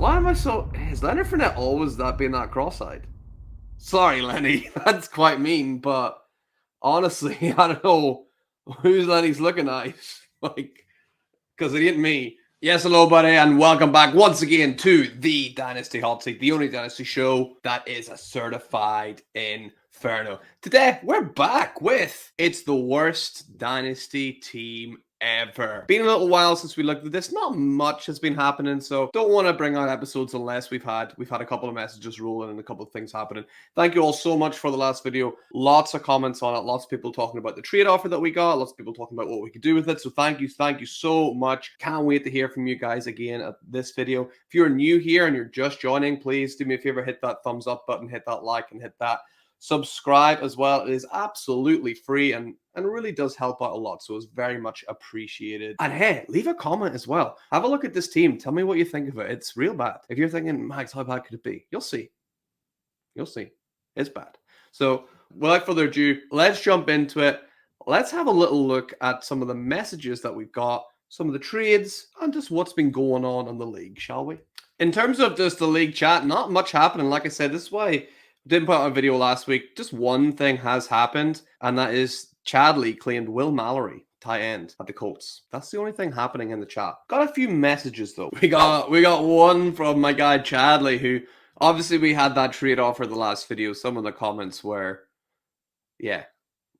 Why am I so... Is Leonard Fournette always being that cross-eyed? Sorry, Lenny. That's quite mean, but honestly, I don't know who's Lenny's looking at. Like, because it ain't me. Yes, hello, buddy, and welcome back once again to the Dynasty Hotseat, the only Dynasty show that is a certified inferno. Today, we're back with It's the Worst Dynasty Team ever. Been a little while since we looked at this. Not much has been happening, so don't want to bring out episodes unless we've had a couple of messages rolling and a couple of things happening. Thank you all so much for the last video. Lots of comments on it. Lots of people talking about the trade offer that we got. Lots of people talking about what we could do with it. So thank you so much. Can't wait to hear from you guys again at this video. If you're new here and you're just joining, please do me a favor, hit that thumbs up button, hit that like, and hit that subscribe as well. It is absolutely free and really does help out a lot, so it's very much appreciated. And hey, leave a comment as well. Have a look at this team. Tell me what you think of it. It's real bad. If you're thinking, Max, how bad could it be? You'll see. It's bad. So without further ado, let's jump into it. Let's have a little look at some of the messages that we've got, some of the trades, and just what's been going on in the league, shall we? In terms of just the league chat, not much happening. Like I said, this is why I didn't put out a video last week. Just one thing has happened, and that is Chadley claimed Will Mallory, tight end, at the Colts. That's the only thing happening in the chat. Got a few messages though. We got one from my guy Chadley, who obviously we had that trade offer the last video. Some of the comments were, yeah,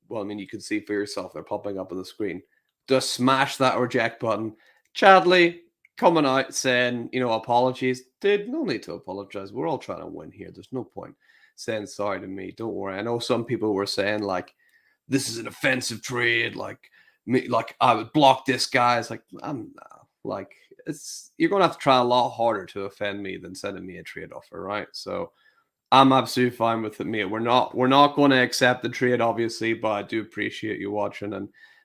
well, I mean, you can see for yourself. They're popping up on the screen. Just smash that reject button. Chadley coming out saying, you know, apologies. Dude, no need to apologize. We're all trying to win here. There's no point saying sorry to me. Don't worry. I know some people were saying, like, this is an offensive trade. Like, me, like I would block this guy. It's like, you're going to have to try a lot harder to offend me than sending me a trade offer, right? So I'm absolutely fine with it, mate. We're not going to accept the trade, obviously, but I do appreciate you watching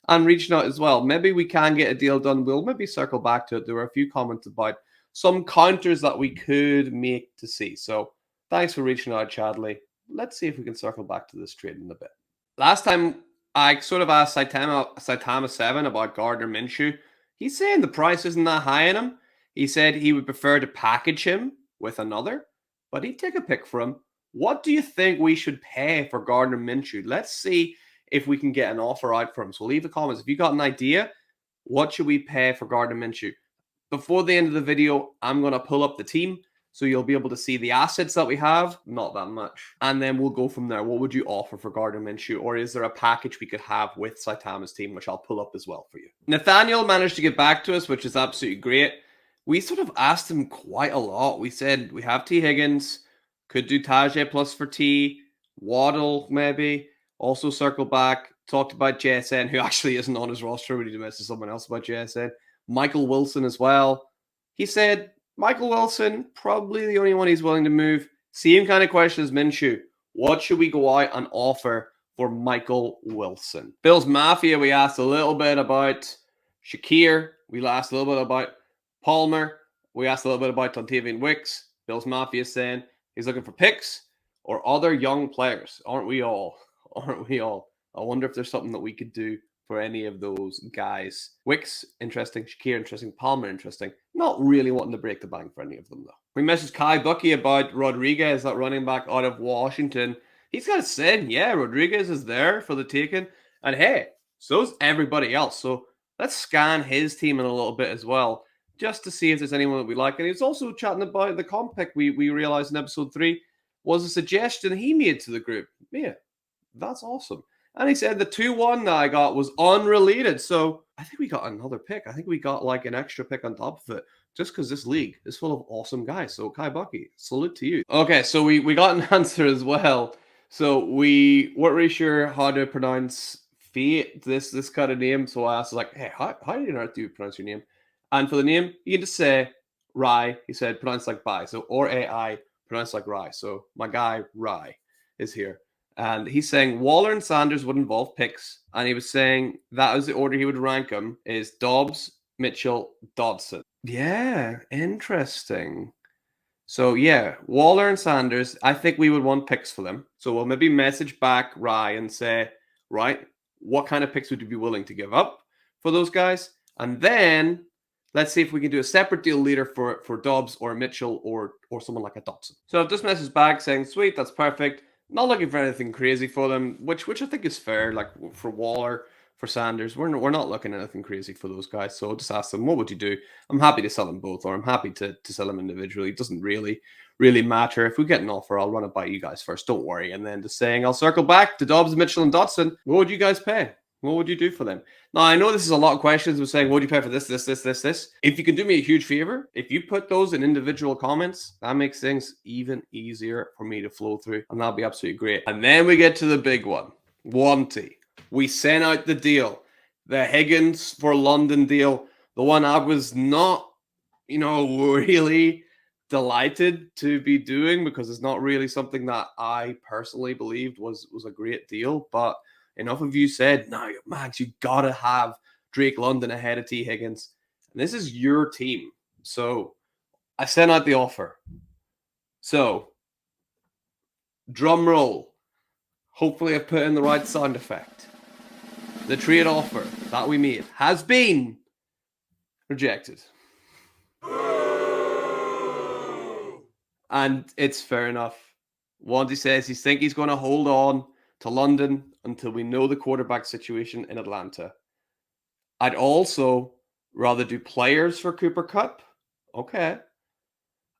and reaching out as well. Maybe we can get a deal done. We'll maybe circle back to it. There were a few comments about some counters that we could make to see. So thanks for reaching out, Chadley. Let's see if we can circle back to this trade in a bit. Last time I sort of asked Saitama7 about Gardner Minshew. He's saying the price isn't that high in him. He said he would prefer to package him with another, but he'd take a pick for him. What do you think we should pay for Gardner Minshew? Let's see if we can get an offer out for him. So leave the comments. If you got an idea, what should we pay for Gardner Minshew? Before the end of the video, I'm going to pull up the team, so you'll be able to see the assets that we have. Not that much. And then we'll go from there. What would you offer for Gardner Minshew? Or is there a package we could have with Saitama's team, which I'll pull up as well for you? Nathaniel managed to get back to us, which is absolutely great. We sort of asked him quite a lot. We said we have T. Higgins, could do Tajay plus for T, Waddle maybe. Also circle back, talked about JSN, who actually isn't on his roster. We need to message someone else about JSN. Michael Wilson as well. He said Michael Wilson, probably the only one he's willing to move. Same kind of question as Minshew. What should we go out and offer for Michael Wilson? Bills Mafia, we asked a little bit about Shakir. We asked a little bit about Palmer. We asked a little bit about Dontavian Wicks. Bills Mafia saying he's looking for picks or other young players. Aren't we all? Aren't we all? I wonder if there's something that we could do for any of those guys. Wicks, interesting. Shakir, interesting. Palmer, interesting. Not really wanting to break the bank for any of them, though. We messaged Kai Bucky about Rodriguez, that running back out of Washington. He's got a saying, yeah, Rodriguez is there for the taking. And hey, so's everybody else. So let's scan his team in a little bit as well, just to see if there's anyone that we like. And he was also chatting about the comp pick we realized in episode 3 was a suggestion he made to the group. Yeah, that's awesome. And he said the 2-1 that I got was unrelated. So I think we got another pick. I think we got like an extra pick on top of it, just because this league is full of awesome guys. So Kai Bucky, salute to you. Okay, so we got an answer as well. So we weren't really sure how to pronounce this kind of name. So I asked, like, hey, how do you pronounce your name? And for the name, you can just say Rye. He said pronounce like Bai. So R-A-I, pronounce like Rye. So my guy Rye is here. And he's saying Waller and Sanders would involve picks. And he was saying that was the order he would rank them is Dobbs, Mitchell, Dodson. Yeah, interesting. So yeah, Waller and Sanders, I think we would want picks for them. So we'll maybe message back Rye and say, right, what kind of picks would you be willing to give up for those guys? And then Let's see if we can do a separate deal leader for Dobbs or Mitchell or someone like a Dotson. So I've just messaged back saying, sweet, that's perfect. Not looking for anything crazy for them, which I think is fair. Like for Waller, for Sanders, we're not looking at anything crazy for those guys. So I'll just ask them, what would you do? I'm happy to sell them both, or I'm happy to sell them individually. It doesn't really matter. If we get an offer, I'll run it by you guys first. Don't worry. And then just saying, I'll circle back to Dobbs, Mitchell, and Dotson. What would you guys pay? What would you do for them? Now, I know this is a lot of questions. We're saying, what would you pay for this? If you can do me a huge favor, if you put those in individual comments, that makes things even easier for me to flow through. And that'll be absolutely great. And then we get to the big one. Wanty. We sent out the deal. The Higgins for London deal. The one I was not, really delighted to be doing because it's not really something that I personally believed was a great deal. But enough of you said, no, Max, you got to have Drake London ahead of T. Higgins. And this is your team. So I sent out the offer. So, drum roll. Hopefully I've put in the right sound effect. The trade offer that we made has been rejected. And it's fair enough. Wanty says he thinks he's going to hold on to London until we know the quarterback situation in Atlanta. I'd also rather do players for Cooper Kupp. Okay.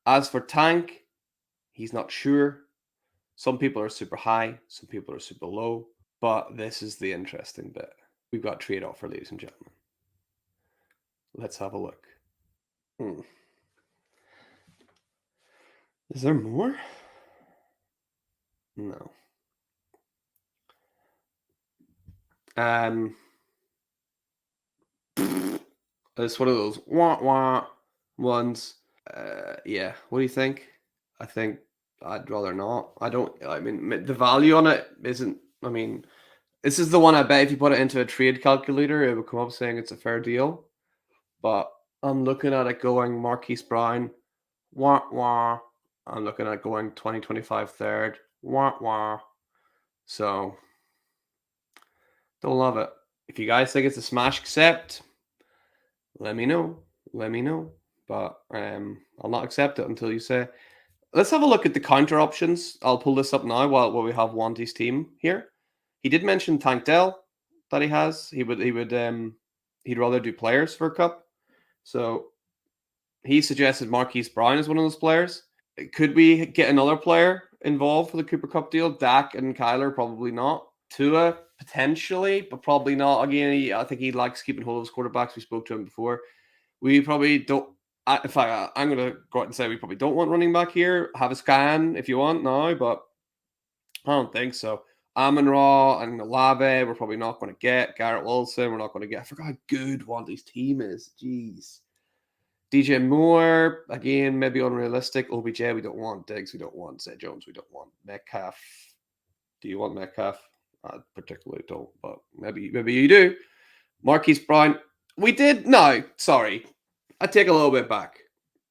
As for Tank, he's not sure. Some people are super high. Some people are super low. But this is the interesting bit. We've got trade offer, ladies and gentlemen. Let's have a look. Is there more? No. It's one of those wah ones. Yeah. What do you think? I think I'd rather not. The value on it isn't. This is the one I bet if you put it into a trade calculator, it would come up saying it's a fair deal. But I'm looking at it going Marquise Brown, wah. I'm looking at going 2025 third, wah. So don't love it. If you guys think it's a smash accept, let me know. But I'll not accept it until you say. Let's have a look at the counter options. I'll pull this up now while we have Wanty's team here. He did mention Tank Dell that he has. He'd rather do players for Kupp. So he suggested Marquise Brown is one of those players. Could we get another player involved for the Cooper Kupp deal? Dak and Kyler, probably not. Tua, potentially, but probably not. Again, I think he likes keeping hold of his quarterbacks. We spoke to him before. We probably don't. In fact, I'm going to go out and say we probably don't want running back here. Have a scan if you want now, but I don't think so. Amon-Ra and Olave, we're probably not going to get. Garrett Wilson, we're not going to get. I forgot how good Wanty's team is. Jeez. DJ Moore, again, maybe unrealistic. OBJ, we don't want. Diggs, we don't want. Zay Jones, we don't want. Metcalf. Do you want Metcalf? I particularly don't, but maybe you do. Marquise Brown. We did. No, sorry. I take a little bit back.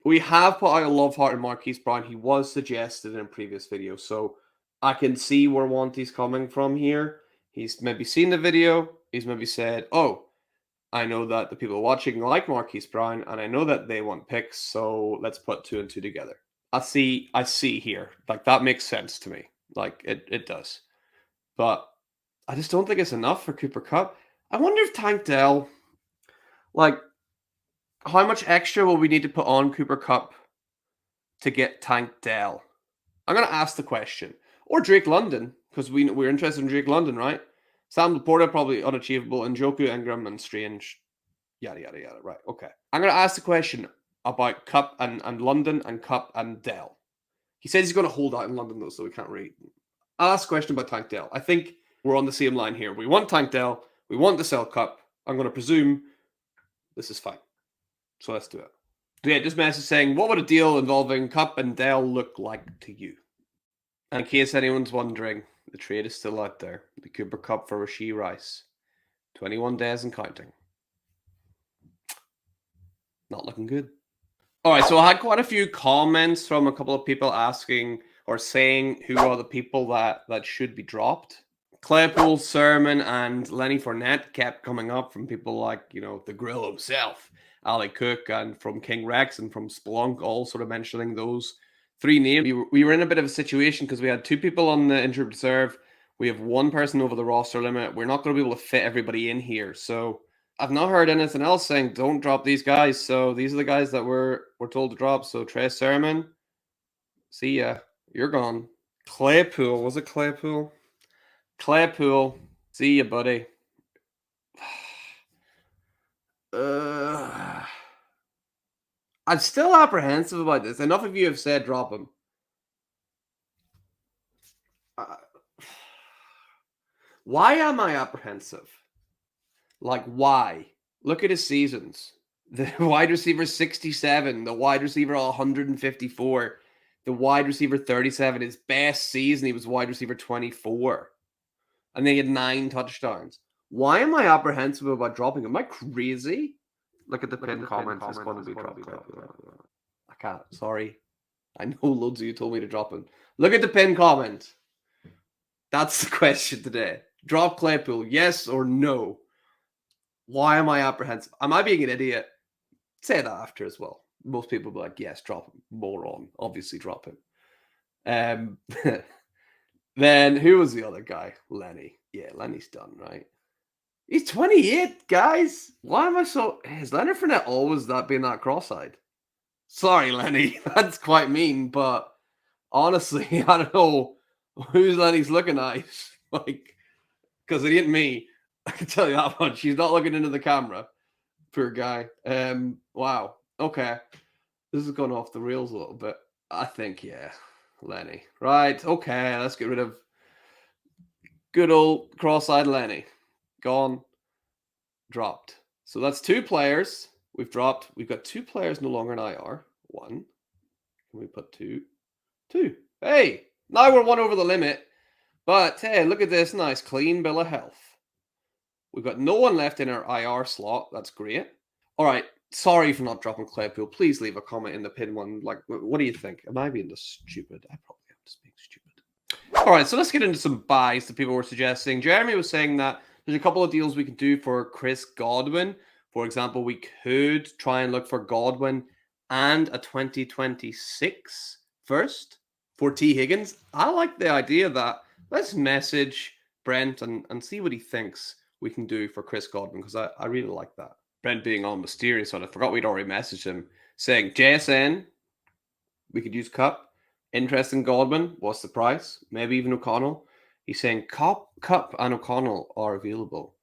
We have put out a love heart in Marquise Brown. He was suggested in a previous video, so I can see where Wanty's coming from here. He's maybe seen the video. He's maybe said, oh, I know that the people watching like Marquise Brown, and I know that they want picks, so let's put 2 and 2 together. I see here. Like, that makes sense to me. Like, it does. But I just don't think it's enough for Cooper Kupp. I wonder if Tank Dell, like, how much extra will we need to put on Cooper Kupp to get Tank Dell? I'm going to ask the question. Or Drake London, because we're interested in Drake London, right? Sam Laporta, probably unachievable. Njoku, Ingram, and Strange. Yada, yada, yada. Right, okay. I'm going to ask the question about Kupp and London and Kupp and Dell. He says he's going to hold out in London, though, so we can't read. I'll ask a question about Tank Dell. I think we're on the same line here. We want Tank Dell. We want to sell Kupp. I'm going to presume this is fine. So let's do it. Yeah, just message saying, what would a deal involving Kupp and Dell look like to you? And in case anyone's wondering, the trade is still out there. The Cooper Kupp for Rashee Rice. 21 days and counting. Not looking good. All right, so I had quite a few comments from a couple of people asking or saying who are the people that should be dropped. Claypool, Sermon, and Lenny Fournette kept coming up from people like, the Grill himself. Ali Cook and from King Rex and from Splunk, all sort of mentioning those three names. We were in a bit of a situation because we had two people on the injured reserve. We have one person over the roster limit. We're not going to be able to fit everybody in here. So I've not heard anything else saying don't drop these guys. So these are the guys that we're told to drop. So Trey Sermon, see ya. You're gone. Claypool. Was it Claypool? Claypool. See ya, buddy. I'm still apprehensive about this. Enough of you have said drop him. Why am I apprehensive? Like, why? Look at his seasons. The wide receiver 67, the wide receiver 154, the wide receiver 37. His best season, he was wide receiver 24. And then he had 9 touchdowns. Why am I apprehensive about dropping him? Am I crazy? Look at the pinned comments. It's going to be dropped. I can't. Sorry. I know loads of you told me to drop him. Look at the pinned comment. That's the question today. Drop Claypool, yes or no? Why am I apprehensive? Am I being an idiot? Say that after as well. Most people will be like, yes, drop him. Moron. Obviously drop him. Then who was the other guy? Lenny. Yeah, Lenny's done, right? He's 28, guys. Why am I so... Is Leonard Fournette always being that cross-eyed? Sorry, Lenny. That's quite mean, but honestly, I don't know who's Lenny's looking at. Like, because it ain't me. I can tell you that much. He's not looking into the camera. Poor guy. Wow. Okay. This is going off the rails a little bit. I think, yeah, Lenny. Right. Okay. Let's get rid of good old cross-eyed Lenny. Gone. Dropped. So that's 2 players we've dropped. We've got 2 players no longer in IR. 1. Can we put 2? 2. Hey, now we're 1 over the limit. But hey, look at this nice clean bill of health. We've got no one left in our IR slot. That's great. All right. Sorry for not dropping Claypool. Please leave a comment in the pin one. Like, what do you think? Am I being this stupid? I probably am just being stupid. All right. So let's get into some buys that people were suggesting. Jeremy was saying that there's a couple of deals we could do for Chris Godwin. For example, we could try and look for Godwin and a 2026 first for T. Higgins. I like the idea of that. Let's message Brent and see what he thinks we can do for Chris Godwin, because I really like that. Brent being all mysterious, and I forgot we'd already messaged him saying, JSN, we could use Kupp. Interest in Godwin. What's the price? Maybe even O'Connell. He's saying Kupp and O'Connell are available.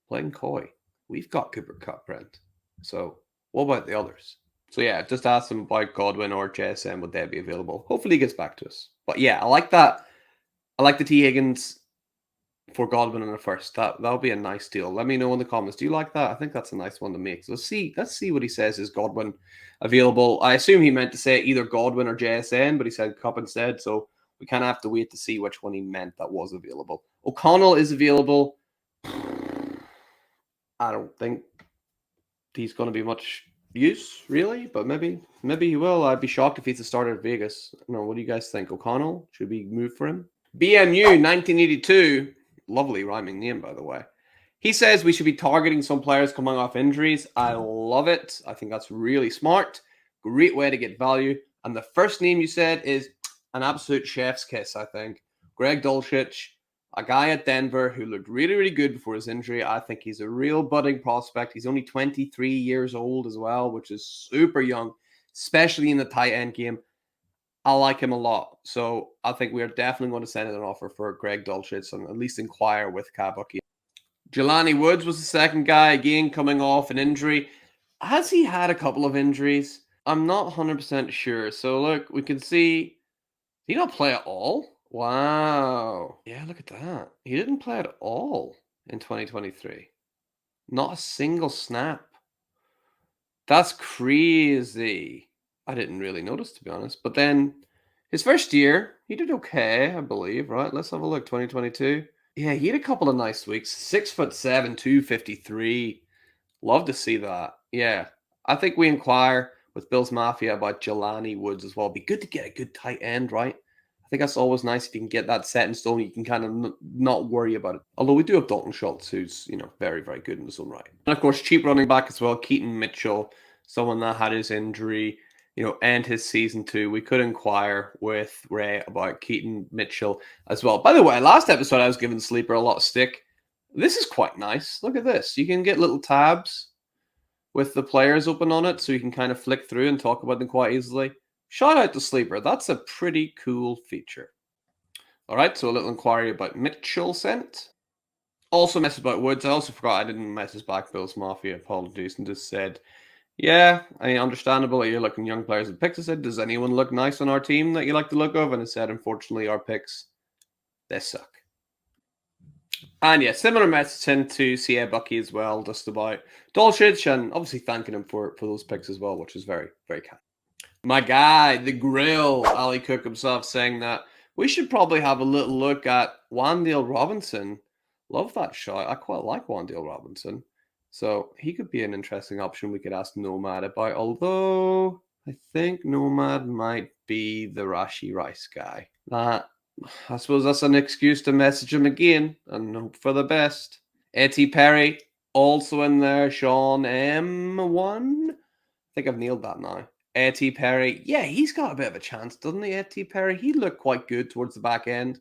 Playing coy. We've got Cooper Kupp, Brent. So what about the others? So yeah, just ask them about Godwin or JSN. Would they be available? Hopefully he gets back to us. But yeah, I like that. I like the T. Higgins for Godwin in the first. That'll be a nice deal. Let me know in the comments. Do you like that? I think that's a nice one to make. So let's see what he says. Is Godwin available? I assume he meant to say either Godwin or JSN, but he said Kupp instead. So we kind of have to wait to see which one he meant that was available. O'Connell is available. I don't think he's going to be much use, really, but maybe he will. I'd be shocked if he's a starter at Vegas. No, what do you guys think? O'Connell? Should we move for him? BMU 1982. Lovely rhyming name, by the way. He says we should be targeting some players coming off injuries. I love it. I think that's really smart. Great way to get value. And the first name you said is an absolute chef's kiss, I think. Greg Dulcich, a guy at Denver who looked really, really good before his injury. I think he's a real budding prospect. He's only 23 years old as well, which is super young, especially in the tight end game. I like him a lot. So I think we are definitely going to send in an offer for Greg Dulcich and at least inquire with Kabuki. Jelani Woods was the second guy, again, coming off an injury. Has he had a couple of injuries? I'm not 100% sure. So look, we can see, did he not play at all? Wow. Yeah, look at that. He didn't play at all in 2023. Not a single snap. That's crazy. I didn't really notice, to be honest. But then his first year, he did okay, I believe, right? Let's have a look. 2022. Yeah, he had a couple of nice weeks. 6'7", 253. Love to see that. Yeah. I think we inquire with Bills Mafia about Jelani Woods as well. Be good to get a good tight end, right? I think that's always nice if you can get that set in stone. You can kind of not worry about it. Although we do have Dalton Schultz, who's, very, very good in his own right. And of course, cheap running back as well, Keaton Mitchell, someone that had his injury, end his season too. We could inquire with Ray about Keaton Mitchell as well. By the way, last episode I was giving Sleeper a lot of stick. This is quite nice. Look at this. You can get little tabs with the players open on it, so you can kind of flick through and talk about them quite easily. Shout out to Sleeper. That's a pretty cool feature. All right, so a little inquiry about Mitchell sent. Also message about Woods. I also forgot I didn't message back Bill's Mafia. Apologies, and just said, yeah, understandable that you're looking young players at picks. I said, does anyone look nice on our team that you like the look of? And it said, unfortunately, our picks, they suck. And yeah, similar message sent to CA Bucky as well, just about Dolchich, and obviously thanking him for those picks as well, which is very, very kind. My guy, the grill, Ali Cook himself, saying that we should probably have a little look at Wan'Dale Robinson. Love that shot. I quite like Wan'Dale Robinson. So he could be an interesting option we could ask Nomad about, although I think Nomad might be the Rashi Rice guy. I suppose that's an excuse to message him again and hope for the best. A.T. Perry, also in there. Sean M1. I think I've nailed that now. A.T. Perry, yeah, he's got a bit of a chance, doesn't he, A.T. Perry? He looked quite good towards the back end.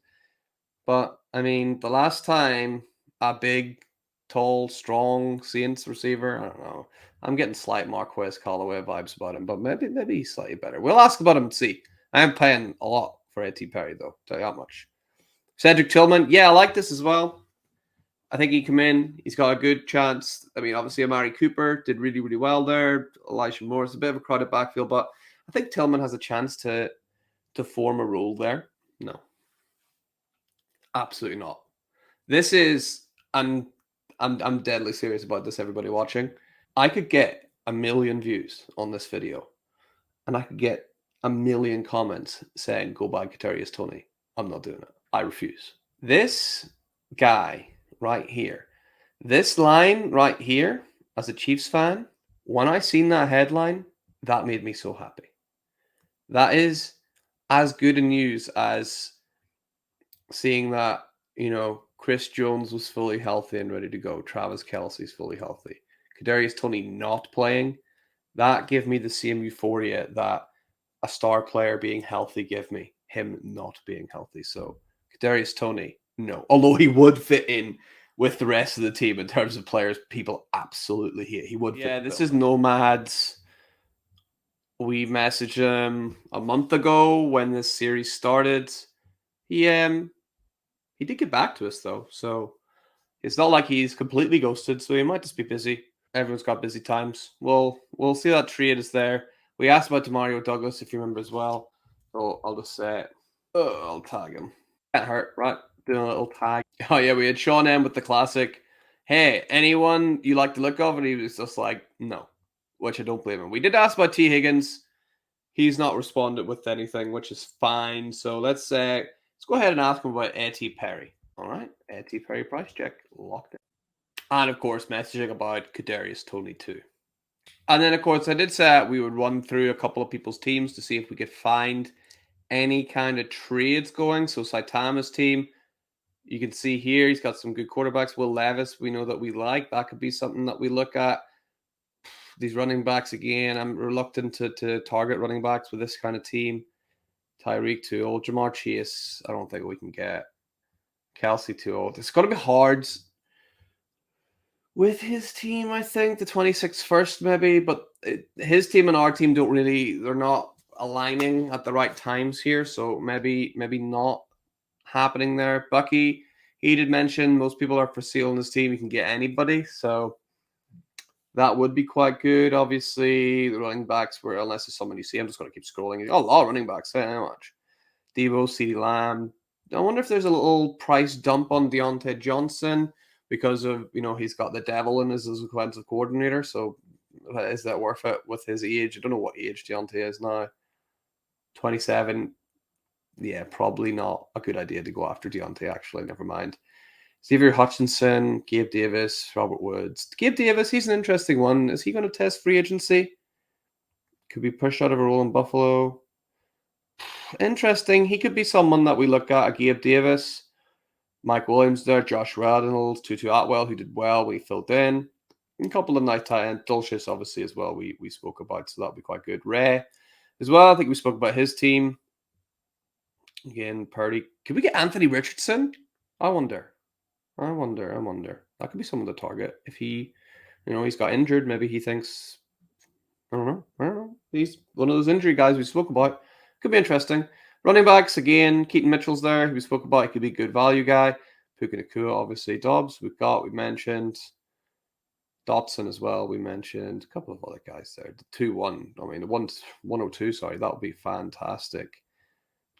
But, the last time a big, tall, strong Saints receiver, I don't know. I'm getting slight Marquez Callaway vibes about him, but maybe he's slightly better. We'll ask about him and see. I am paying a lot for A.T. Perry, though. Tell you that much. Cedric Tillman, yeah, I like this as well. I think he come in. He's got a good chance. Obviously, Amari Cooper did really, really well there. Elijah Moore is a bit of a crowded backfield, but I think Tillman has a chance to form a role there. No, absolutely not. This is, I'm deadly serious about this. Everybody watching, I could get 1 million views on this video, and I could get 1 million comments saying "Go buy Kadarius Toney." I'm not doing it. I refuse. This guy right here. This line right here, as a Chiefs fan, when I seen that headline, that made me so happy. That is as good a news as seeing that, Chris Jones was fully healthy and ready to go. Travis Kelce's fully healthy. Kadarius Toney not playing. That gave me the same euphoria that a star player being healthy gave me. Him not being healthy. So Kadarius Toney, no. Although he would fit in with the rest of the team in terms of players people absolutely hate. He would fit. Yeah, this is Nomad's. We messaged him a month ago when this series started. He did get back to us though, so it's not like he's completely ghosted, so he might just be busy. Everyone's got busy times. We'll see that trade is there. We asked about Demario Douglas, if you remember as well. So I'll just say, I'll tag him. Can't hurt, right? Doing a little tag. Oh yeah, we had Sean M with the classic, hey, anyone you like the look of? And he was just like, no, which I don't blame him. We did ask about T. Higgins. He's not responded with anything, which is fine. So let's go ahead and ask him about A.T. Perry. All right, A.T. Perry price check locked in. And of course, messaging about Kadarius Toney too. And then, of course, I did say we would run through a couple of people's teams to see if we could find any kind of trades going. So Saitama's team, you can see here, he's got some good quarterbacks. Will Levis, we know that we like. That could be something that we look at. These running backs, again, I'm reluctant to target running backs with this kind of team. Tyreek too old. Jamar Chase, I don't think we can get. Kelsey too old. It's going to be hard with his team, I think. The 26th first, maybe. But his team and our team they're not aligning at the right times here. So maybe not happening there. Bucky, he did mention most people are for sale in his team. You can get anybody. So that would be quite good. Obviously, the running backs were, unless it's someone you see, I'm just going to keep scrolling. Oh, a lot of running backs. How much? Debo, CeeDee Lamb. I wonder if there's a little price dump on Deontay Johnson because of, he's got the devil in as his offensive coordinator. So is that worth it with his age? I don't know what age Deontay is now. 27. Yeah, probably not a good idea to go after Deontay, actually. Never mind. Xavier Hutchinson, Gabe Davis, Robert Woods. Gabe Davis, he's an interesting one. Is he going to test free agency? Could be pushed out of a role in Buffalo. Interesting. He could be someone that we look at. Gabe Davis, Mike Williams there, Josh Reynolds, Tutu Atwell, who did well. We filled in. A couple of nice tight ends. Dulcius, obviously, as well, we spoke about, so that'll be quite good. Ray as well. I think we spoke about his team. Again, Purdy. Could we get Anthony Richardson? I wonder. That could be someone to target. If he, he's got injured, maybe he thinks, I don't know. He's one of those injury guys we spoke about. Could be interesting. Running backs, again, Keaton Mitchell's there, who we spoke about. He could be a good value guy. Puka Nacua, obviously. Dobbs, we mentioned. Dotson as well, we mentioned. A couple of other guys there. The 2-1, the 102, sorry. That would be fantastic.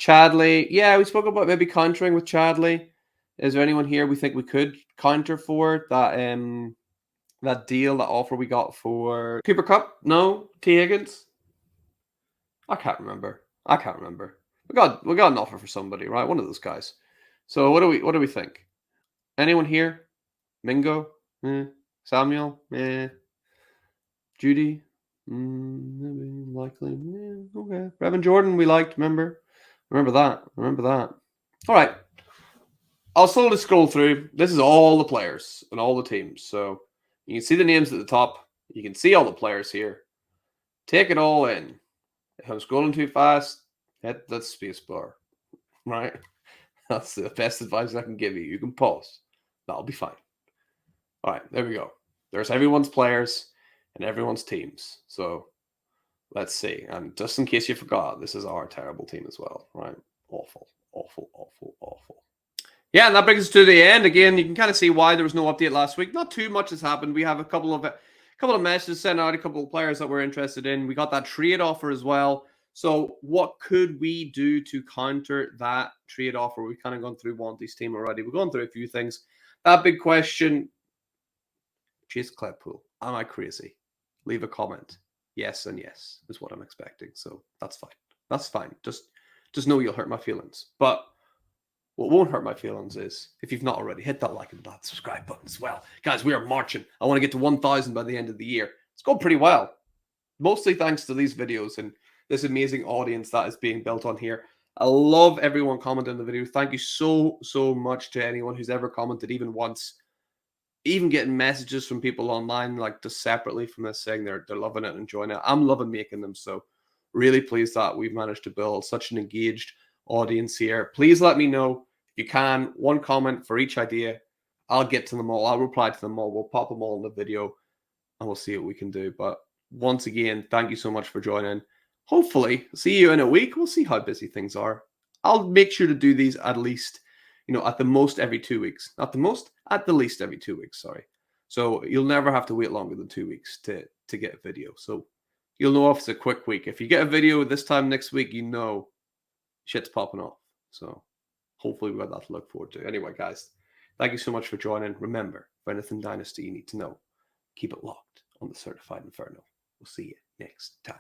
Chadley, yeah, we spoke about maybe countering with Chadley. Is there anyone here we think we could counter for that deal, that offer we got for Cooper Kupp? No? T. Higgins? I can't remember. We got an offer for somebody, right? One of those guys. So what do we think? Anyone here? Mingo? Samuel? Judy? Maybe likely. Okay. Revan Jordan we liked, remember that. All right. I'll slowly scroll through. This is all the players and all the teams. So you can see the names at the top. You can see all the players here. Take it all in. If I'm scrolling too fast, hit that space bar. Right? That's the best advice I can give you. You can pause. That'll be fine. All right, there we go. There's everyone's players and everyone's teams. So let's see. And just in case you forgot, this is our terrible team as well. Right? Awful. Yeah, and that brings us to the end. Again, you can kind of see why there was no update last week. Not too much has happened. We have a couple of messages sent out, a couple of players that we're interested in. We got that trade offer as well. So what could we do to counter that trade offer? We've kind of gone through Wanty's team already. We've gone through a few things. That big question, Chase Claypool, am I crazy? Leave a comment. Yes and yes is what I'm expecting. So that's fine. Just know you'll hurt my feelings. But what won't hurt my feelings is, if you've not already, hit that like and that subscribe button as well. Guys, we are marching. I want to get to 1,000 by the end of the year. It's going pretty well. Mostly thanks to these videos and this amazing audience that is being built on here. I love everyone commenting on the video. Thank you so much to anyone who's ever commented even once. Even getting messages from people online, like just separately from this, saying they're loving it and enjoying it. I'm loving making them. So really pleased that we've managed to build such an engaged audience here. Please let me know if you can. One comment for each idea. I'll get to them all. I'll reply to them all. We'll pop them all in the video and we'll see what we can do. But once again, thank you so much for joining. Hopefully, see you in a week. We'll see how busy things are. I'll make sure to do these at least, at the most every 2 weeks. Not the most, at the least every 2 weeks, sorry. So you'll never have to wait longer than 2 weeks to get a video. So you'll know if it's a quick week. If you get a video this time next week, shit's popping off. So hopefully we got that to look forward to. Anyway, guys, thank you so much for joining. Remember, for anything Dynasty you need to know, keep it locked on the Certified Inferno. We'll see you next time.